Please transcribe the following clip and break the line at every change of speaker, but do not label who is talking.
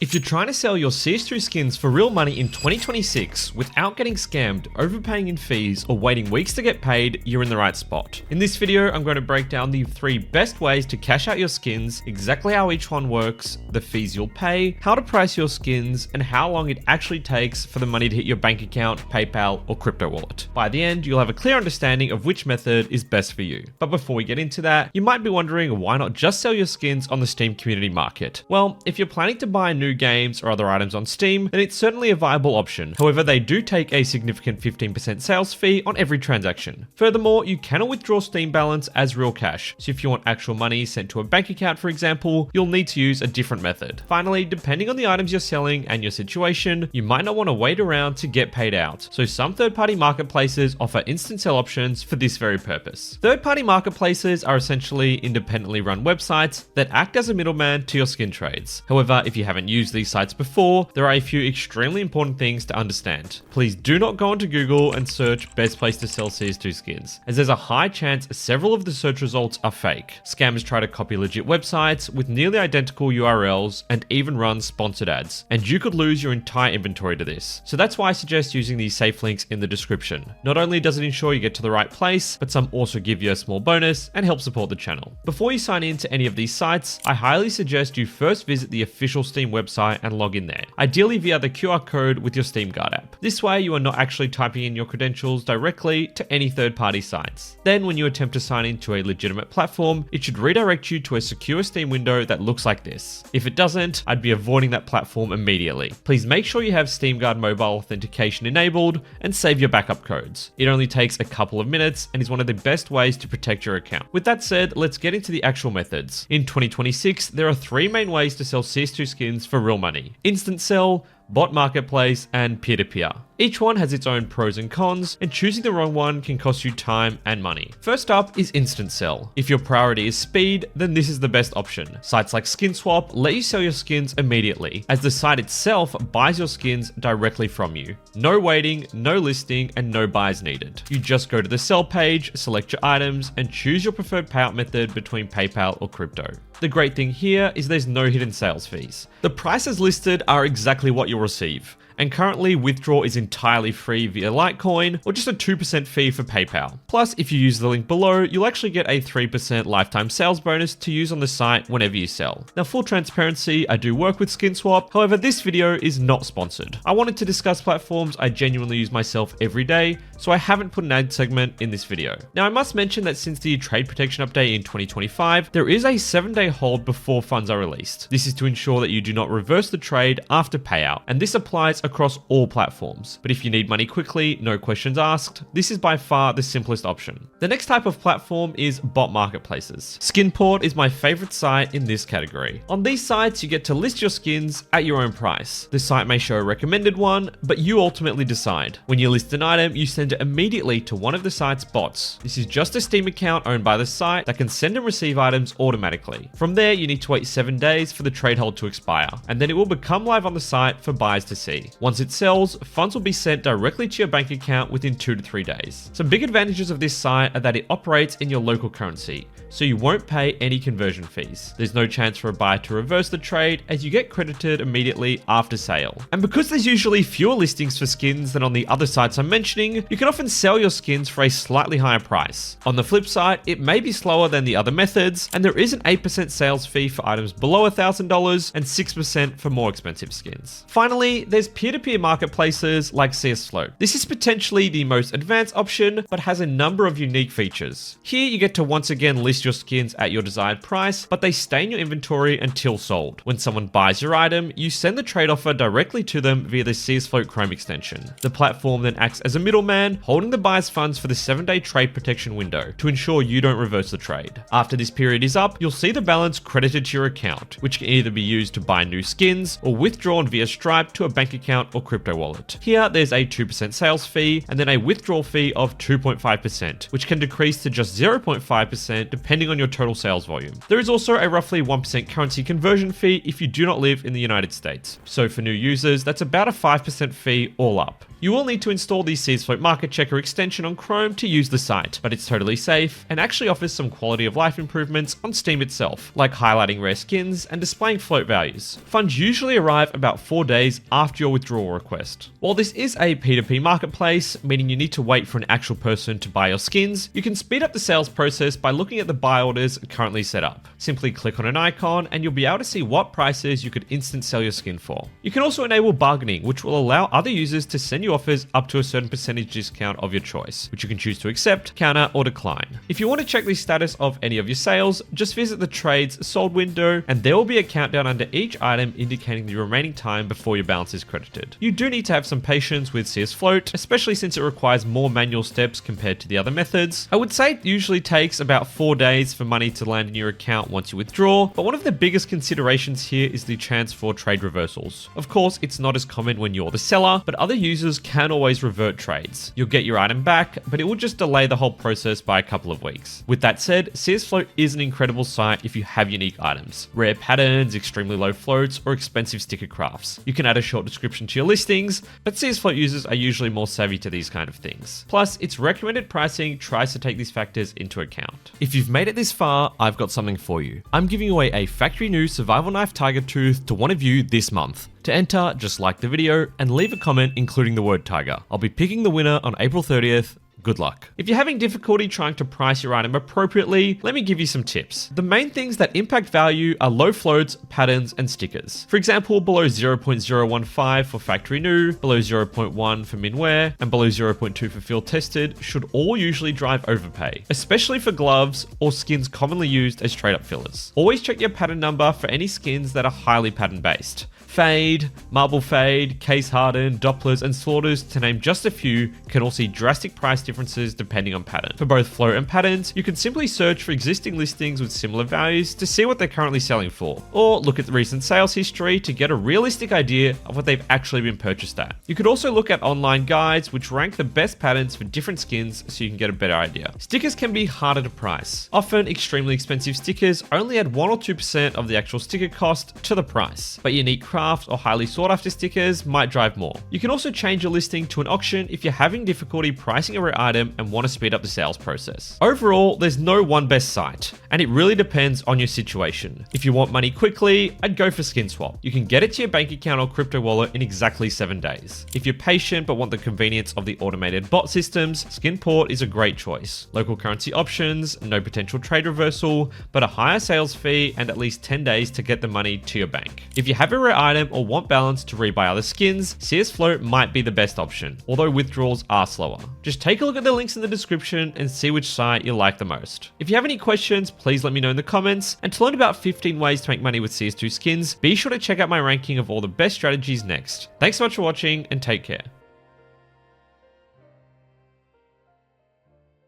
If you're trying to sell your CS2 skins for real money in 2026 without getting scammed, overpaying in fees, or waiting weeks to get paid, you're in the right spot. In this video, I'm going to break down the 3 best ways to cash out your skins, exactly how each one works, the fees you'll pay, how to price your skins, and how long it actually takes for the money to hit your bank account, PayPal, or crypto wallet. By the end, you'll have a clear understanding of which method is best for you. But before we get into that, you might be wondering why not just sell your skins on the Steam community market? Well, if you're planning to buy a new games or other items on Steam, then it's certainly a viable option. However, they do take a significant 15% sales fee on every transaction. Furthermore, you cannot withdraw Steam balance as real cash, so if you want actual money sent to a bank account, for example, you'll need to use a different method. Finally, depending on the items you're selling and your situation, you might not want to wait around to get paid out, so some third-party marketplaces offer instant sell options for this very purpose. Third-party marketplaces are essentially independently run websites that act as a middleman to your skin trades. However, if you haven't used these sites before, there are a few extremely important things to understand. Please do not go onto Google and search best place to sell CS2 skins, as there's a high chance several of the search results are fake. Scammers try to copy legit websites with nearly identical URLs and even run sponsored ads, and you could lose your entire inventory to this. So that's why I suggest using these safe links in the description. Not only does it ensure you get to the right place, but some also give you a small bonus and help support the channel. Before you sign in to any of these sites, I highly suggest you first visit the official Steam website and log in there, ideally via the QR code with your Steam Guard app. This way you are not actually typing in your credentials directly to any third-party sites. Then when you attempt to sign into a legitimate platform, it should redirect you to a secure Steam window that looks like this. If it doesn't, I'd be avoiding that platform immediately. Please make sure you have Steam Guard mobile authentication enabled and save your backup codes. It only takes a couple of minutes and is one of the best ways to protect your account. With that said, let's get into the actual methods. In 2026, there are 3 main ways to sell CS2 skins for real money: instant sell, bot marketplace, and peer-to-peer. Each one has its own pros and cons, and choosing the wrong one can cost you time and money. First up is instant sell. If your priority is speed, then this is the best option. Sites like Skinswap let you sell your skins immediately, as the site itself buys your skins directly from you. No waiting, no listing, and no buys needed. You just go to the sell page, select your items, and choose your preferred payout method between PayPal or crypto. The great thing here is there's no hidden sales fees. The prices listed are exactly what you'll receive, and currently withdrawal is entirely free via Litecoin or just a 2% fee for PayPal. Plus, if you use the link below, you'll actually get a 3% lifetime sales bonus to use on the site whenever you sell. Now, full transparency, I do work with Skinswap, however this video is not sponsored. I wanted to discuss platforms I genuinely use myself every day, so I haven't put an ad segment in this video. Now, I must mention that since the trade protection update in 2025, there is a 7-day hold before funds are released. This is to ensure that you do not reverse the trade after payout, and this applies across all platforms. But if you need money quickly, no questions asked, this is by far the simplest option. The next type of platform is bot marketplaces. Skinport is my favorite site in this category. On these sites, you get to list your skins at your own price. The site may show a recommended one, but you ultimately decide. When you list an item, you send it immediately to one of the site's bots. This is just a Steam account owned by the site that can send and receive items automatically. From there, you need to wait 7 days for the trade hold to expire, and then it will become live on the site for buyers to see. Once it sells, funds will be sent directly to your bank account within 2 to 3 days. Some big advantages of this site are that it operates in your local currency, so you won't pay any conversion fees. There's no chance for a buyer to reverse the trade, as you get credited immediately after sale. And because there's usually fewer listings for skins than on the other sites I'm mentioning, you can often sell your skins for a slightly higher price. On the flip side, it may be slower than the other methods, and there is an 8% sales fee for items below $1,000 and 6% for more expensive skins. Finally, there's peer-to-peer marketplaces like CSFloat. This is potentially the most advanced option, but has a number of unique features. Here, you get to once again list your skins at your desired price, but they stay in your inventory until sold. When someone buys your item, you send the trade offer directly to them via the CSFloat Chrome extension. The platform then acts as a middleman, holding the buyer's funds for the 7-day trade protection window to ensure you don't reverse the trade. After this period is up, you'll see the balance credited to your account, which can either be used to buy new skins or withdrawn via Stripe to a bank account or crypto wallet. Here, there's a 2% sales fee and then a withdrawal fee of 2.5%, which can decrease to just 0.5% depending on your total sales volume. There is also a roughly 1% currency conversion fee if you do not live in the United States. So for new users, that's about a 5% fee all up. You will need to install the CSFloat Market Checker extension on Chrome to use the site, but it's totally safe and actually offers some quality of life improvements on Steam itself, like highlighting rare skins and displaying float values. Funds usually arrive about 4 days after your withdrawal request. While this is a P2P marketplace, meaning you need to wait for an actual person to buy your skins, you can speed up the sales process by looking at the buy orders currently set up. Simply click on an icon and you'll be able to see what prices you could instant sell your skin for. You can also enable bargaining, which will allow other users to send you offers up to a certain percentage discount of your choice, which you can choose to accept, counter, or decline. If you want to check the status of any of your sales, just visit the trades sold window and there will be a countdown under each item indicating the remaining time before your balance is credited. You do need to have some patience with CSFloat, especially since it requires more manual steps compared to the other methods. I would say it usually takes about 4 days for money to land in your account once you withdraw, but one of the biggest considerations here is the chance for trade reversals. Of course, it's not as common when you're the seller, but other users can always revert trades. You'll get your item back, but it will just delay the whole process by a couple of weeks. With that said, CSFloat is an incredible site if you have unique items, rare patterns, extremely low floats, or expensive sticker crafts. You can add a short description to your listings, but CSFloat users are usually more savvy to these kind of things. Plus, its recommended pricing tries to take these factors into account. If you've made it this far, I've got something for you. I'm giving away a factory new survival knife tiger tooth to one of you this month. To enter, just like the video and leave a comment including the word tiger. I'll be picking the winner on April 30th. Good luck. If you're having difficulty trying to price your item appropriately, let me give you some tips. The main things that impact value are low floats, patterns, and stickers. For example, below 0.015 for factory new, below 0.1 for min wear, and below 0.2 for field tested should all usually drive overpay, especially for gloves or skins commonly used as trade-up fillers. Always check your pattern number for any skins that are highly pattern-based. Fade, marble fade, case hardened, dopplers, and slaughters, to name just a few, can all see drastic price differences depending on pattern. For both float and patterns, you can simply search for existing listings with similar values to see what they're currently selling for, or look at the recent sales history to get a realistic idea of what they've actually been purchased at. You could also look at online guides which rank the best patterns for different skins so you can get a better idea. Stickers can be harder to price. Often, extremely expensive stickers only add 1 or 2% of the actual sticker cost to the price, but unique craft or highly sought after stickers might drive more. You can also change your listing to an auction if you're having difficulty pricing a rare item and want to speed up the sales process. Overall, there's no one best site, and it really depends on your situation. If you want money quickly, I'd go for Skinswap. You can get it to your bank account or crypto wallet in exactly 7 days. If you're patient but want the convenience of the automated bot systems, Skinport is a great choice. Local currency options, no potential trade reversal, but a higher sales fee and at least 10 days to get the money to your bank. If you have a rare item or want balance to rebuy other skins, CSFloat might be the best option, although withdrawals are slower. Just take a look at the links in the description and see which site you like the most. If you have any questions, please let me know in the comments, and to learn about 15 ways to make money with CS2 skins, be sure to check out my ranking of all the best strategies next. Thanks so much for watching and take care.